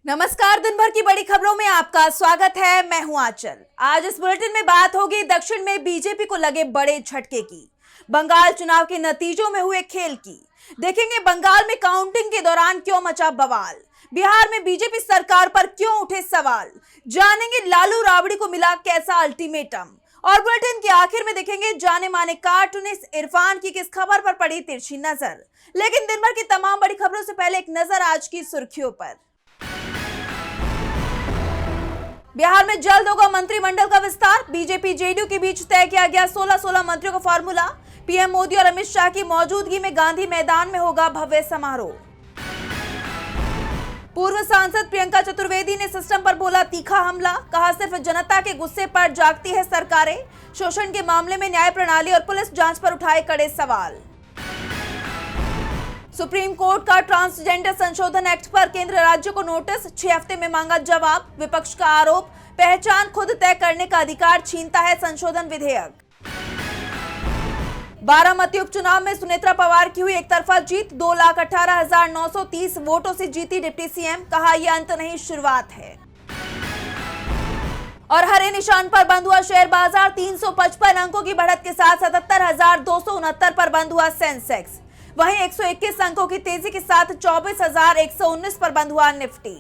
नमस्कार, दिन भर की बड़ी खबरों में आपका स्वागत है। मैं हूं आंचल। आज इस बुलेटिन में बात होगी दक्षिण में बीजेपी को लगे बड़े झटके की, बंगाल चुनाव के नतीजों में हुए खेल की, देखेंगे बंगाल में काउंटिंग के दौरान क्यों मचा बवाल, बिहार में बीजेपी सरकार पर क्यों उठे सवाल, जानेंगे लालू राबड़ी को मिला कैसा अल्टीमेटम, और बुलेटिन के आखिर में देखेंगे जाने माने कार्टूनिस्ट इरफान की किस खबर पर पड़ी तिरछी नजर। लेकिन दिन भर की तमाम बड़ी खबरों से पहले एक नजर आज की सुर्खियों पर। बिहार में जल्द होगा मंत्रिमंडल का विस्तार, बीजेपी जेडीयू के बीच तय किया गया 16 मंत्रियों का फॉर्मूला। पीएम मोदी और अमित शाह की मौजूदगी में गांधी मैदान में होगा भव्य समारोह। पूर्व सांसद प्रियंका चतुर्वेदी ने सिस्टम पर बोला तीखा हमला, कहा सिर्फ जनता के गुस्से पर जागती है सरकारें, शोषण के मामले में न्याय प्रणाली और पुलिस जांच पर उठाए कड़े सवाल। सुप्रीम कोर्ट का ट्रांसजेंडर संशोधन एक्ट पर केंद्र राज्य को नोटिस, 6 हफ्ते में मांगा जवाब। विपक्ष का आरोप, पहचान खुद तय करने का अधिकार छीनता है संशोधन विधेयक। बारामती उपचुनाव में सुनेत्रा पवार की हुई एकतरफा जीत, 2,18,930 वोटों से जीती डिप्टी सीएम, कहा यह अंत नहीं शुरुआत है। और हरे निशान पर बंद हुआ शेयर बाजार, 355 अंकों की बढ़त के साथ 77,269 पर बंद हुआ सेंसेक्स। वहीं 121 अंकों की तेजी के साथ 24,119 पर बंद हुआ निफ्टी।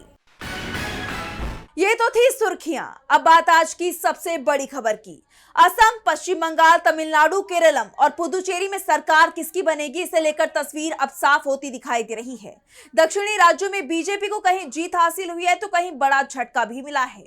ये तो थी सुर्खियां। अब बात आज की सबसे बड़ी खबर की। असम, पश्चिम बंगाल, तमिलनाडु, केरलम और पुदुचेरी में सरकार किसकी बनेगी, इसे लेकर तस्वीर अब साफ होती दिखाई दे रही है। दक्षिणी राज्यों में बीजेपी को कहीं जीत हासिल हुई है तो कहीं बड़ा झटका भी मिला है।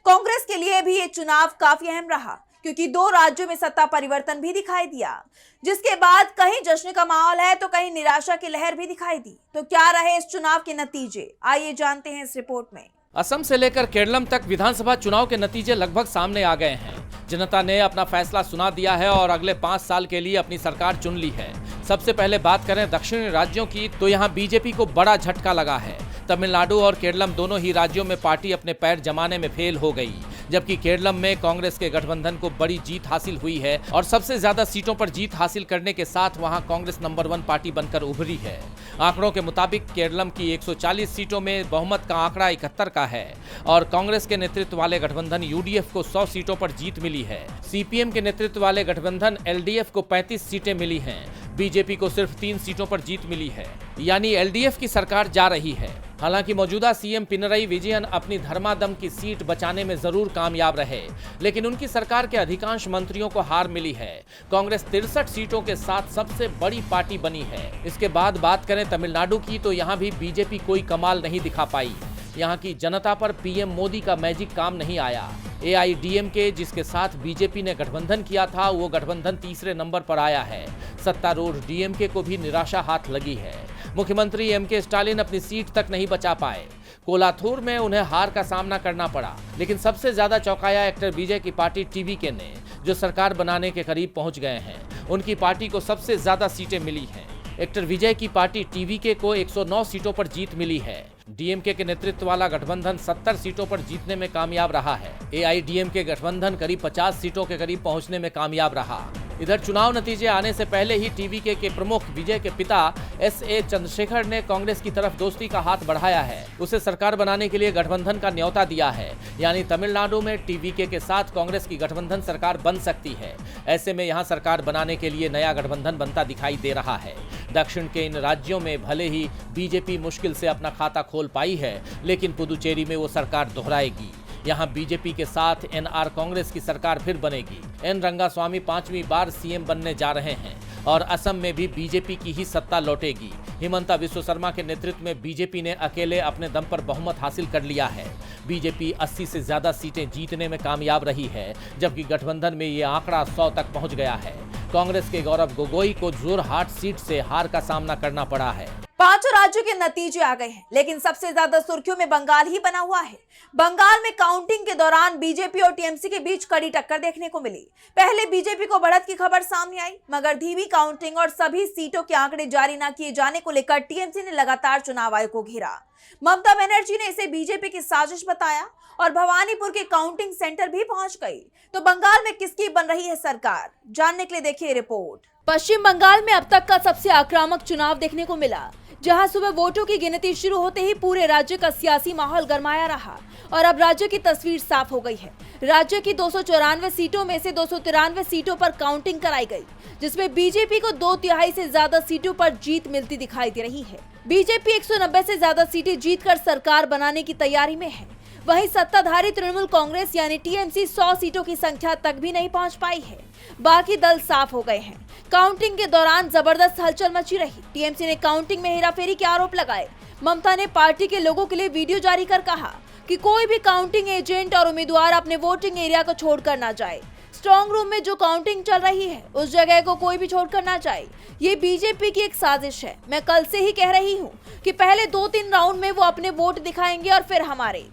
कांग्रेस के लिए भी ये चुनाव काफी अहम रहा, क्योंकि 2 राज्यों में सत्ता परिवर्तन भी दिखाई दिया, जिसके बाद कहीं जश्न का माहौल है तो कहीं निराशा की लहर भी दिखाई दी। तो क्या रहे इस चुनाव के नतीजे, आइए जानते हैं इस रिपोर्ट में। असम से लेकर केरलम तक विधानसभा चुनाव के नतीजे लगभग सामने आ गए हैं। जनता ने अपना फैसला सुना दिया है और अगले 5 साल के लिए अपनी सरकार चुन ली है। सबसे पहले बात करें दक्षिणी राज्यों की, तो यहाँ बीजेपी को बड़ा झटका लगा है। तमिलनाडु और केरलम दोनों ही राज्यों में पार्टी अपने पैर जमाने में फेल हो गई, जबकि केरलम में कांग्रेस के गठबंधन को बड़ी जीत हासिल हुई है और सबसे ज्यादा सीटों पर जीत हासिल करने के साथ वहां कांग्रेस नंबर 1 पार्टी बनकर उभरी है। आंकड़ों के मुताबिक केरलम की 140 सीटों में बहुमत का आंकड़ा 71 का है और कांग्रेस के नेतृत्व वाले गठबंधन यूडीएफ को 100 सीटों पर जीत मिली है। सीपीएम के नेतृत्व वाले गठबंधन एलडीएफ को 35 सीटें मिली हैं। बीजेपी को सिर्फ 3 सीटों पर जीत मिली है, यानी एलडीएफ की सरकार जा रही है। हालांकि मौजूदा सीएम पिनरई विजयन अपनी धर्मादम की सीट बचाने में जरूर कामयाब रहे, लेकिन उनकी सरकार के अधिकांश मंत्रियों को हार मिली है। कांग्रेस 63 सीटों के साथ सबसे बड़ी पार्टी बनी है। इसके बाद बात करें तमिलनाडु की, तो यहाँ भी बीजेपी कोई कमाल नहीं दिखा पाई। यहाँ की जनता पर पीएम मोदी का मैजिक काम नहीं आया। एआईडीएमके, जिसके साथ बीजेपी ने गठबंधन किया था, वो गठबंधन तीसरे नंबर पर आया है। सत्तारूढ़ डीएमके को भी निराशा हाथ लगी है। मुख्यमंत्री एमके स्टालिन अपनी सीट तक नहीं बचा पाए। कोलाथूर में उन्हें हार का सामना करना पड़ा, लेकिन सबसे ज्यादा चौंकाया एक्टर विजय की पार्टी टीवीके ने, जो सरकार बनाने के करीब पहुंच गए हैं। उनकी पार्टी को सबसे ज्यादा सीटें मिली हैं। एक्टर विजय की पार्टी टीवीके को 109 सीटों पर जीत मिली है। डीएमके के नेतृत्व वाला गठबंधन 70 सीटों पर जीतने में कामयाब रहा है। एआईडीएमके गठबंधन करीब 50 सीटों के करीब पहुंचने में कामयाब रहा। इधर चुनाव नतीजे आने से पहले ही टीवीके के प्रमुख विजय के पिता एसए चंद्रशेखर ने कांग्रेस की तरफ दोस्ती का हाथ बढ़ाया है। उसे सरकार बनाने के लिए गठबंधन का न्योता दिया है, यानी तमिलनाडु में टीवीके के साथ कांग्रेस की गठबंधन सरकार बन सकती है। ऐसे में यहाँ सरकार बनाने के लिए नया गठबंधन बनता दिखाई दे रहा है। दक्षिण के इन राज्यों में भले ही बीजेपी मुश्किल से अपना खाता खोल पाई है, लेकिन पुदुचेरी में वो सरकार दोहराएगी। यहाँ बीजेपी के साथ एनआर कांग्रेस की सरकार फिर बनेगी। एन रंगास्वामी 5वीं बार सीएम बनने जा रहे हैं और असम में भी बीजेपी की ही सत्ता लौटेगी। हिमंता विश्व शर्मा के नेतृत्व में बीजेपी ने अकेले अपने दम पर बहुमत हासिल कर लिया है। बीजेपी 80 से ज्यादा सीटें जीतने में कामयाब रही है, जबकि गठबंधन में ये आंकड़ा 100 तक पहुंच गया है। कांग्रेस के गौरव गोगोई को जोरहाट सीट से हार का सामना करना पड़ा है। 5 राज्यों के नतीजे आ गए हैं, लेकिन सबसे ज्यादा सुर्खियों में बंगाल ही बना हुआ है। बंगाल में काउंटिंग के दौरान बीजेपी और टीएमसी के बीच कड़ी टक्कर देखने को मिली। पहले बीजेपी को बढ़त की खबर सामने आई, मगर धीमी काउंटिंग और सभी सीटों के आंकड़े जारी न किए जाने को लेकर टीएमसी ने लगातार चुनाव आयोग को घेरा। ममता बनर्जी ने इसे बीजेपी की साजिश बताया और भवानीपुर के काउंटिंग सेंटर भी पहुंच गई। तो बंगाल में किसकी बन रही है सरकार, जानने के लिए देखिए रिपोर्ट। पश्चिम बंगाल में अब तक का सबसे आक्रामक चुनाव देखने को मिला। जहां सुबह वोटों की गिनती शुरू होते ही पूरे राज्य का सियासी माहौल गरमाया रहा और अब राज्य की तस्वीर साफ हो गई है। राज्य की 294 सीटों में से 293 सीटों पर काउंटिंग कराई गई, जिसमें बीजेपी को 2/3 से ज्यादा सीटों पर जीत मिलती दिखाई दे रही है। बीजेपी 190 से ज्यादा सीटें जीतकर सरकार बनाने की तैयारी में है। वहीं सत्ताधारी तृणमूल कांग्रेस यानी टीएमसी 100 सीटों की संख्या तक भी नहीं पहुंच पाई है। बाकी दल साफ हो गए हैं। काउंटिंग के दौरान जबरदस्त हलचल मची रही। टीएमसी ने काउंटिंग में हेराफेरी के आरोप लगाए। ममता ने पार्टी के लोगों के लिए वीडियो जारी कर कहा कि कोई भी काउंटिंग एजेंट और उम्मीदवार अपने वोटिंग एरिया को छोड़कर न जाए। स्ट्रॉन्ग रूम में जो काउंटिंग चल रही है उस जगह को कोई भी छोड़कर ना जाए। ये बीजेपी की एक साजिश है। मैं कल से ही कह रही हूँ कि पहले 2-3 राउंड में वो अपने वोट दिखाएंगे और फिर हमारे।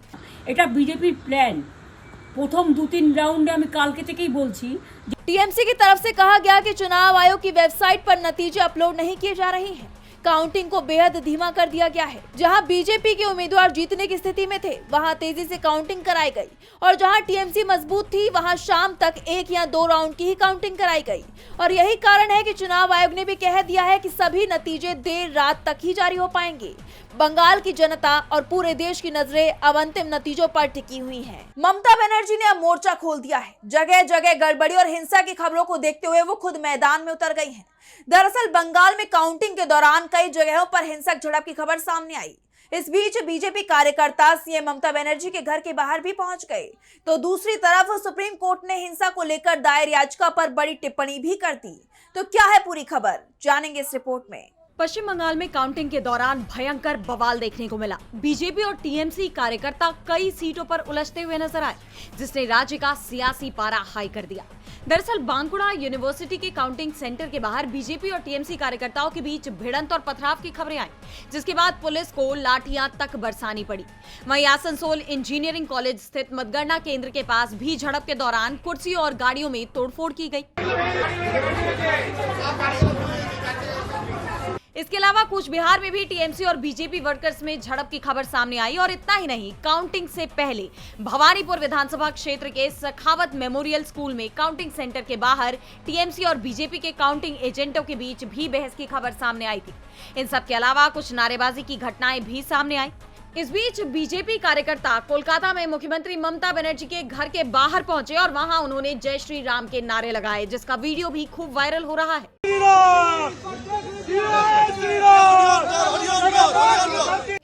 এটা বিজেপির প্ল্যান। প্রথম 2-3 রাউন্ডে আমি কালকে থেকেই বলছি। टीएमसी की तरफ से कहा गया कि चुनाव आयोग की वेबसाइट पर नतीजे अपलोड नहीं किए जा रहे हैं। काउंटिंग को बेहद धीमा कर दिया गया है। जहां बीजेपी के उम्मीदवार जीतने की स्थिति में थे वहां तेजी से काउंटिंग कराई गई और जहां टीएमसी मजबूत थी वहां शाम तक 1 या 2 राउंड की ही काउंटिंग कराई गई। और यही कारण है कि चुनाव आयोग ने भी कह दिया है कि सभी नतीजे देर रात तक ही जारी हो पाएंगे। बंगाल की जनता और पूरे देश की नजरें अब अंतिम नतीजों पर टिकी हुई हैं। ममता बनर्जी ने अब मोर्चा खोल दिया है। जगह जगह गड़बड़ी और हिंसा की खबरों को देखते हुए वो खुद मैदान में उतर गई हैं। दरअसल बंगाल में काउंटिंग के दौरान कई जगहों पर हिंसक झड़प की खबर सामने आई। इस बीच बीजेपी कार्यकर्ता सीएम ममता बनर्जी के घर के बाहर भी पहुंच गए, तो दूसरी तरफ सुप्रीम कोर्ट ने हिंसा को लेकर दायर याचिका पर बड़ी टिप्पणी भी कर दी। तो क्या है पूरी खबर, जानेंगे इस रिपोर्ट में। पश्चिम बंगाल में काउंटिंग के दौरान भयंकर बवाल देखने को मिला। बीजेपी और टीएमसी कार्यकर्ता कई सीटों पर उलझते हुए नजर आए, जिसने राज्य का सियासी पारा हाई कर दिया। दरअसल बांकुड़ा यूनिवर्सिटी के काउंटिंग सेंटर के बाहर बीजेपी और टीएमसी कार्यकर्ताओं के बीच भिड़ंत और पथराव की खबरें आई, जिसके बाद पुलिस को लाठियां तक बरसानी पड़ी। वहीं आसनसोल इंजीनियरिंग कॉलेज स्थित मतगणना केंद्र के पास भी झड़प के दौरान कुर्सी और गाड़ियों में तोड़फोड़ की गई। इसके अलावा कूच बिहार में भी टीएमसी और बीजेपी वर्कर्स में झड़प की खबर सामने आई। और इतना ही नहीं, काउंटिंग से पहले भवानीपुर विधानसभा क्षेत्र के सखावत मेमोरियल स्कूल में काउंटिंग सेंटर के बाहर टीएमसी और बीजेपी के काउंटिंग एजेंटों के बीच भी बहस की खबर सामने आई थी। इन सब के अलावा कुछ नारेबाजी की घटनाएं भी सामने आई। इस बीच बीजेपी कार्यकर्ता कोलकाता में मुख्यमंत्री ममता बनर्जी के घर के बाहर पहुंचे और वहां उन्होंने जय श्री राम के नारे लगाए, जिसका वीडियो भी खूब वायरल हो रहा है।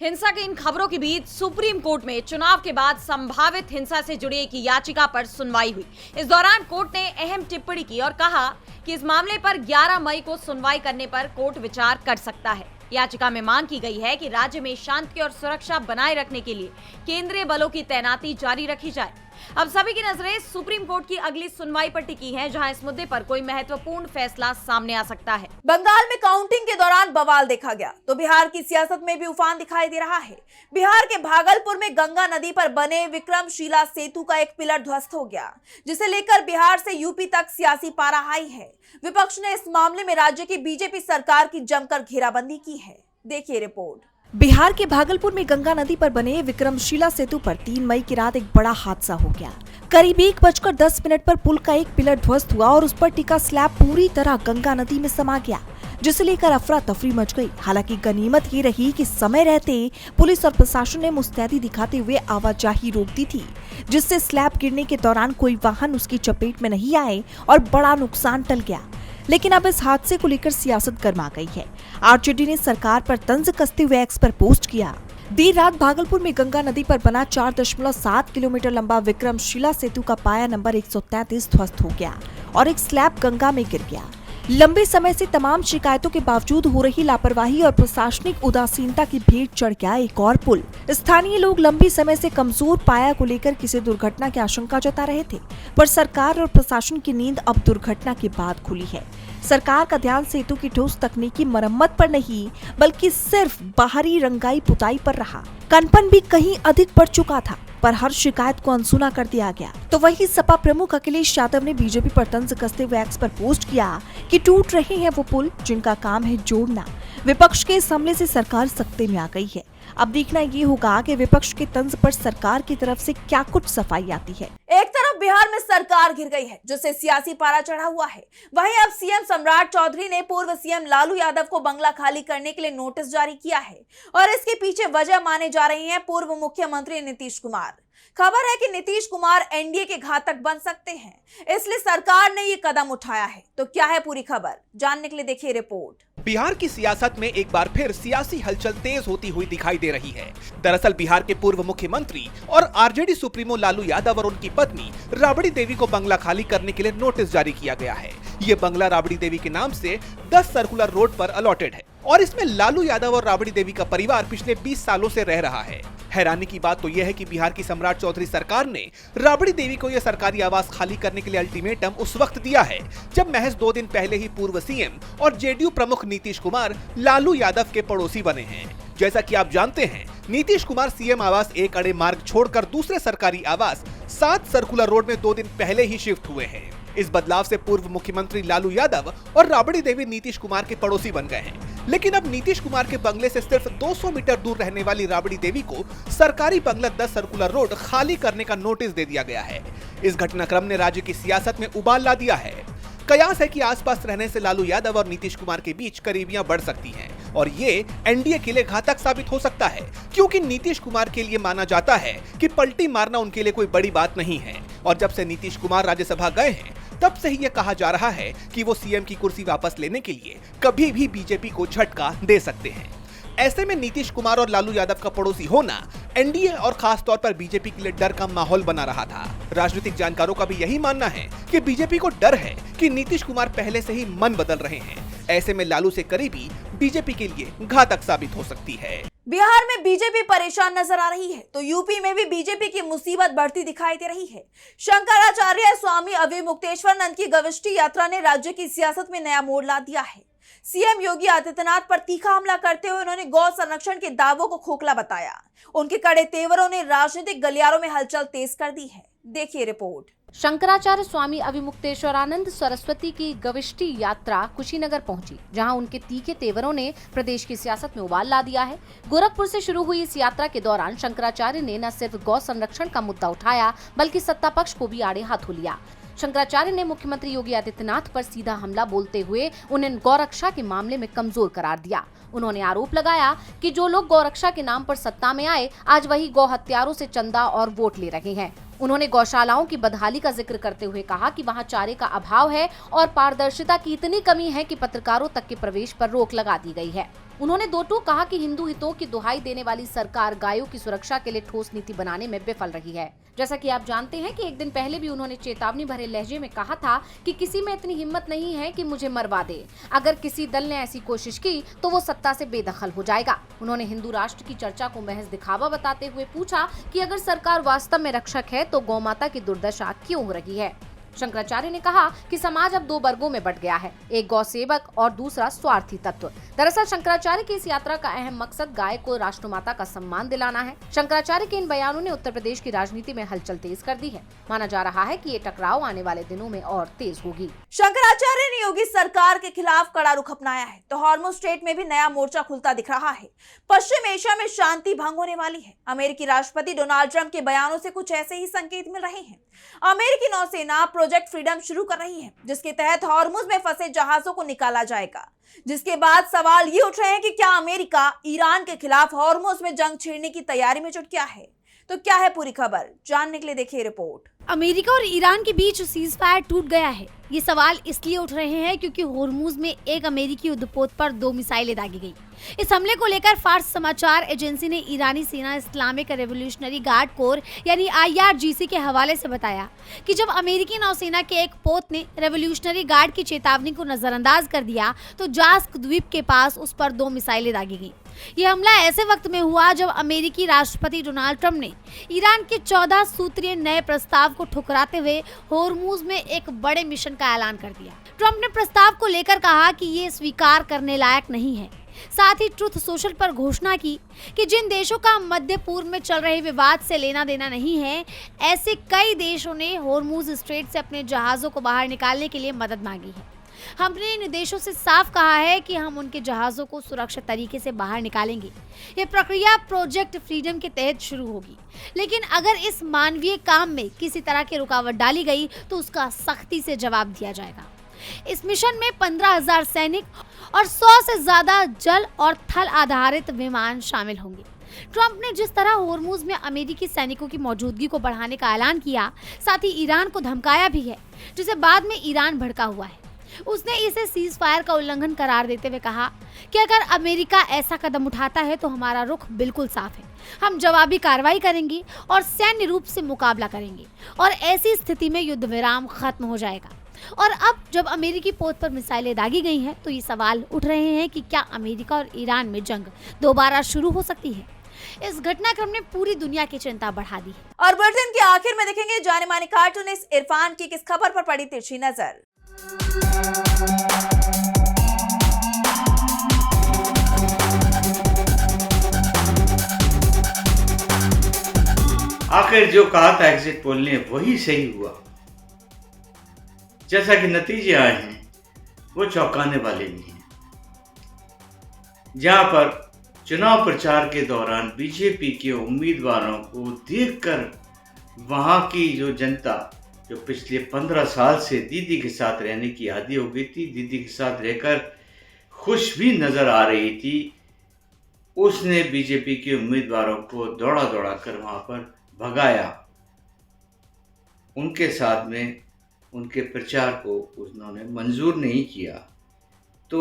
हिंसा की इन खबरों के बीच सुप्रीम कोर्ट में चुनाव के बाद संभावित हिंसा से जुड़ी एक याचिका पर सुनवाई हुई। इस दौरान कोर्ट ने अहम टिप्पणी की और कहा कि इस मामले पर 11 मई को सुनवाई करने पर कोर्ट विचार कर सकता है। याचिका में मांग की गई है कि राज्य में शांति और सुरक्षा बनाए रखने के लिए केंद्रीय बलों की तैनाती जारी रखी जाए। अब सभी की नजरें सुप्रीम कोर्ट की अगली सुनवाई पर टिकी हैं, जहां इस मुद्दे पर कोई महत्वपूर्ण फैसला सामने आ सकता है। बंगाल में काउंटिंग के दौरान बवाल देखा गया तो बिहार की सियासत में भी उफान दिखाई दे रहा है। बिहार के भागलपुर में गंगा नदी पर बने विक्रमशिला सेतु का एक पिलर ध्वस्त हो गया, जिसे लेकर बिहार से यूपी तक सियासी पारा हाई है। विपक्ष ने इस मामले में राज्य की बीजेपी सरकार की जमकर घेराबंदी की है। देखिए रिपोर्ट। बिहार के भागलपुर में गंगा नदी पर बने विक्रमशिला सेतु पर 3 मई की रात एक बड़ा हादसा हो गया। करीब 1:10 पर पुल का एक पिलर ध्वस्त हुआ और उस पर टिका स्लैब पूरी तरह गंगा नदी में समा गया, जिसे लेकर अफरा तफरी मच गई। हालांकि गनीमत ये रही कि समय रहते पुलिस और प्रशासन ने मुस्तैदी दिखाते हुए आवाजाही रोक दी थी, जिससे स्लैब गिरने के दौरान कोई वाहन उसकी चपेट में नहीं आए और बड़ा नुकसान टल गया। लेकिन अब इस हादसे को लेकर सियासत गर्मा गई है। आरजेडी ने सरकार पर तंज कसते हुए एक्स पर पोस्ट किया। देर रात भागलपुर में गंगा नदी पर बना 4.7 किलोमीटर लंबा विक्रमशिला सेतु का पाया नंबर 133 ध्वस्त हो गया और एक स्लैब गंगा में गिर गया। लंबे समय से तमाम शिकायतों के बावजूद हो रही लापरवाही और प्रशासनिक उदासीनता की भेंट चढ़ गया एक और पुल। स्थानीय लोग लंबे समय से कमजोर पाया को लेकर किसी दुर्घटना की आशंका जता रहे थे, पर सरकार और प्रशासन की नींद अब दुर्घटना के बाद खुली है। सरकार का ध्यान सेतु की ठोस तकनीकी मरम्मत पर नहीं, बल्कि सिर्फ बाहरी रंगाई पुताई पर रहा। कनपन भी कहीं अधिक बढ़ चुका था, पर हर शिकायत को अनसुना कर दिया गया। तो वही सपा प्रमुख अखिलेश यादव ने बीजेपी पर तंज कसते हुए एक्स पर पोस्ट किया कि टूट रहे हैं वो पुल जिनका काम है जोड़ना। विपक्ष के इस हमले से सरकार सख्ते में आ गई है। अब देखना ये होगा कि विपक्ष के तंज पर सरकार की तरफ से क्या कुछ सफाई आती है। एक तरफ अब बिहार में सरकार गिर गई है, जिससे सियासी पारा चढ़ा हुआ है। वहीं अब सीएम सम्राट चौधरी ने पूर्व सीएम लालू यादव को बंगला खाली करने के लिए नोटिस जारी किया है और इसके पीछे वजह माने जा रही है पूर्व मुख्यमंत्री नीतीश कुमार। खबर है कि नीतीश कुमार एनडीए के घातक बन सकते हैं, इसलिए सरकार ने ये कदम उठाया है। तो क्या है पूरी खबर, जानने के लिए देखिए रिपोर्ट। बिहार की सियासत में एक बार फिर सियासी हलचल तेज होती हुई दिखाई दे रही है। दरअसल बिहार के पूर्व मुख्यमंत्री और आरजेडी सुप्रीमो लालू यादव और उनकी पत्नी राबड़ी देवी को बंगला खाली करने के लिए नोटिस जारी किया गया है। ये बंगला राबड़ी देवी के नाम से 10 सर्कुलर रोड पर अलॉटेड है और इसमें लालू यादव और राबड़ी देवी का परिवार पिछले 20 सालों से रह रहा है। हैरानी की बात तो यह है कि बिहार की सम्राट चौधरी सरकार ने राबड़ी देवी को यह सरकारी आवास खाली करने के लिए अल्टीमेटम उस वक्त दिया है जब महज 2 दिन पहले ही पूर्व सीएम और जेडीयू प्रमुख नीतीश कुमार लालू यादव के पड़ोसी बने हैं। जैसा कि आप जानते हैं, नीतीश कुमार सीएम आवास 1 अड़े मार्ग छोड़कर दूसरे सरकारी आवास 7 सर्कुलर रोड में 2 दिन पहले ही शिफ्ट हुए हैं। इस बदलाव से पूर्व मुख्यमंत्री लालू यादव और राबड़ी देवी नीतीश कुमार के पड़ोसी बन गए हैं। लेकिन अब नीतीश कुमार के बंगले से सिर्फ 200 मीटर दूर रहने वाली राबड़ी देवी को सरकारी बंगला 10 सर्कुलर रोड खाली करने का नोटिस दे दिया गया है। इस घटनाक्रम ने राज्य की सियासत में उबाल ला दिया है। कयास है कि आसपास रहने से लालू यादव और नीतीश कुमार के बीच करीबियां बढ़ सकती हैं और ये एनडीए के लिए घातक साबित हो सकता है, क्योंकि नीतीश कुमार के लिए माना जाता है कि पलटी मारना उनके लिए कोई बड़ी बात नहीं है और जब से नीतीश कुमार राज्यसभा गए हैं तब से ही यह कहा जा रहा है कि वो सीएम की कुर्सी वापस लेने के लिए कभी भी बीजेपी को झटका दे सकते हैं। ऐसे में नीतीश कुमार और लालू यादव का पड़ोसी होना एनडीए और खास तौर पर बीजेपी के लिए डर का माहौल बना रहा था। राजनीतिक जानकारों का भी यही मानना है कि बीजेपी को डर है कि नीतीश कुमार पहले से ही मन बदल रहे हैं। ऐसे में लालू से करीबी बीजेपी के लिए घातक साबित हो सकती है। बिहार में बीजेपी परेशान नजर आ रही है तो यूपी में भी बीजेपी की मुसीबत बढ़ती दिखाई दे रही है। शंकराचार्य स्वामी अविमुक्तेश्वरानंद की गविष्टि यात्रा ने राज्य की सियासत में नया मोड़ ला दिया है। सीएम योगी आदित्यनाथ पर तीखा हमला करते हुए उन्होंने गौ संरक्षण के दावों को खोखला बताया। उनके कड़े तेवरों ने राजनीतिक गलियारों में हलचल तेज कर दी है। देखिए रिपोर्ट। शंकराचार्य स्वामी अविमुक्तेश्वरानंद सरस्वती की गविष्टि यात्रा कुशीनगर पहुंची, जहां उनके तीखे तेवरों ने प्रदेश की सियासत में उबाल ला दिया है। गोरखपुर से शुरू हुई इस यात्रा के दौरान शंकराचार्य ने न सिर्फ गौ संरक्षण का मुद्दा उठाया बल्कि सत्ता पक्ष को भी आड़े हाथों लिया। शंकराचार्य ने मुख्यमंत्री योगी आदित्यनाथ पर सीधा हमला बोलते हुए उन्हें गौरक्षा के मामले में कमजोर करार दिया। उन्होंने आरोप लगाया कि जो लोग गौरक्षा के नाम पर सत्ता में आए, आज वही गौ हत्यारों से चंदा और वोट ले रहे हैं। उन्होंने गौशालाओं की बदहाली का जिक्र करते हुए कहा कि वहां चारे का अभाव है और पारदर्शिता की इतनी कमी है कि पत्रकारों तक के प्रवेश पर रोक लगा दी गई है। उन्होंने दो टूक कहा कि हिंदू हितों की दुहाई देने वाली सरकार गायों की सुरक्षा के लिए ठोस नीति बनाने में विफल रही है। जैसा कि आप जानते हैं कि एक दिन पहले भी उन्होंने चेतावनी भरे लहजे में कहा था कि किसी में इतनी हिम्मत नहीं है कि मुझे मरवा दे। अगर किसी दल ने ऐसी कोशिश की तो वो सत्ता से बेदखल हो जाएगा। उन्होंने हिंदू राष्ट्र की चर्चा को महज दिखावा बताते हुए पूछा कि अगर सरकार वास्तव में रक्षक है तो गौमाता की दुर्दशा क्यों हो रही है। शंकराचार्य ने कहा कि समाज अब 2 वर्गों में बंट गया है, एक गौ सेवक और दूसरा स्वार्थी तत्व। दरअसल शंकराचार्य की इस यात्रा का अहम मकसद गाय को राष्ट्रमाता का सम्मान दिलाना है। शंकराचार्य के इन बयानों ने उत्तर प्रदेश की राजनीति में हलचल तेज कर दी है। माना जा रहा है कि ये टकराव आने वाले दिनों में और तेज होगी। शंकराचार्य ने योगी सरकार के खिलाफ कड़ा रुख अपनाया है तो हॉर्मुज स्ट्रेट में भी नया मोर्चा खुलता दिख रहा है। पश्चिम एशिया में शांति भंग होने वाली है। अमेरिकी राष्ट्रपति डोनाल्ड ट्रंप के बयानों से कुछ ऐसे ही संकेत मिल रहे हैं। अमेरिकी नौसेना प्रोजेक्ट फ्रीडम शुरू कर रही है, जिसके तहत हॉर्मुज में फंसे जहाजों को निकाला जाएगा। जिसके बाद सवाल ये उठ रहे हैं कि क्या अमेरिका ईरान के खिलाफ हॉर्मुज में जंग छेड़ने की तैयारी में जुट गया है। तो क्या है पूरी खबर, जानने के लिए देखिए रिपोर्ट। अमेरिका और ईरान के बीच सीज फायर टूट गया है। ये सवाल इसलिए उठ रहे हैं क्योंकि हॉर्मुज में एक अमेरिकी युद्धपोत पर 2 मिसाइलें दागी गई। इस हमले को लेकर फार्स समाचार एजेंसी ने ईरानी सेना इस्लामिक रेवोल्यूशनरी गार्ड कोर यानी IRGC के हवाले से बताया कि जब अमेरिकी नौसेना के एक पोत ने रेवोल्यूशनरी गार्ड की चेतावनी को नजरअंदाज कर दिया तो जास्क द्वीप के पास उस पर 2 मिसाइलें दागी गई। ये हमला ऐसे वक्त में हुआ जब अमेरिकी राष्ट्रपति डोनाल्ड ट्रंप ने ईरान के 14 सूत्रीय नए प्रस्ताव को ठुकराते हुए हॉर्मुज में एक बड़े मिशन का ऐलान कर दिया। ट्रंप ने प्रस्ताव को लेकर कहा कि ये स्वीकार करने लायक नहीं है। साथ ही ट्रुथ सोशल पर घोषणा की कि जिन देशों का मध्य पूर्व में चल रहे विवाद से लेना देना नहीं है, ऐसे कई देशों ने हॉर्मुज स्ट्रेट से अपने जहाजों को बाहर निकालने के लिए मदद मांगी है। हमने इन देशों से साफ कहा है कि हम उनके जहाजों को सुरक्षित तरीके से बाहर निकालेंगे। ये प्रक्रिया प्रोजेक्ट फ्रीडम के तहत शुरू होगी, लेकिन अगर इस मानवीय काम में किसी तरह की रुकावट डाली गई तो उसका सख्ती से जवाब दिया जाएगा। इस मिशन में 15,000 सैनिक और 100 से ज्यादा जल और थल आधारित विमान शामिल होंगे। ट्रंप ने जिस तरह होर्मुज में अमेरिकी सैनिकों की मौजूदगी को बढ़ाने का ऐलान किया, साथ ही ईरान को धमकाया भी है, जिसे बाद में ईरान भड़का हुआ है। उसने इसे सीज फायर का उल्लंघन करार देते हुए कहा कि अगर अमेरिका ऐसा कदम उठाता है तो हमारा रुख बिल्कुल साफ है। हम जवाबी कार्रवाई करेंगे और सैन्य रूप से मुकाबला करेंगे और ऐसी स्थिति में युद्ध विराम खत्म हो जाएगा। और अब जब अमेरिकी पोत पर मिसाइलें दागी गई हैं तो ये सवाल उठ रहे हैं कि क्या अमेरिका और ईरान में जंग दोबारा शुरू हो सकती है। इस घटनाक्रम ने पूरी दुनिया की चिंता बढ़ा दी है। और बुलेटिन के आखिर में देखेंगे जाने माने कार्टूनिस्ट इरफान की किस खबर पर पड़ी तिरछी नजर। आखिर जो कहा था एग्जिट पोल ने वही सही हुआ। जैसा कि नतीजे आए हैं वो चौंकाने वाले भी हैं। जहां पर चुनाव प्रचार के दौरान बीजेपी के उम्मीदवारों को देखकर वहां की जो जनता, जो पिछले 15 साल से दीदी के साथ रहने की आदी हो गई थी, दीदी के साथ रहकर खुश भी नजर आ रही थी, उसने बीजेपी के उम्मीदवारों को दौड़ा दौड़ा कर वहां पर भगाया। उनके साथ में उनके प्रचार को उन्होंने मंजूर नहीं किया। तो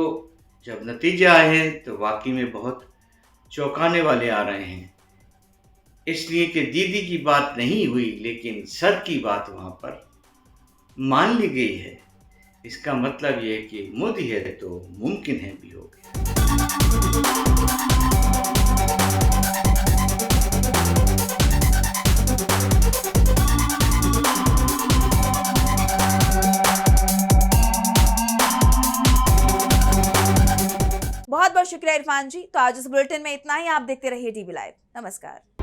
जब नतीजे आए हैं तो वाकई में बहुत चौंकाने वाले आ रहे हैं, इसलिए कि दीदी की बात नहीं हुई लेकिन सर की बात वहां पर मान ली गई है। इसका मतलब यह है कि मोदी है तो मुमकिन है भी हो गया। बहुत बहुत शुक्रिया इरफान जी। तो आज इस बुलेटिन में इतना ही। आप देखते रहिए DB लाइव। नमस्कार।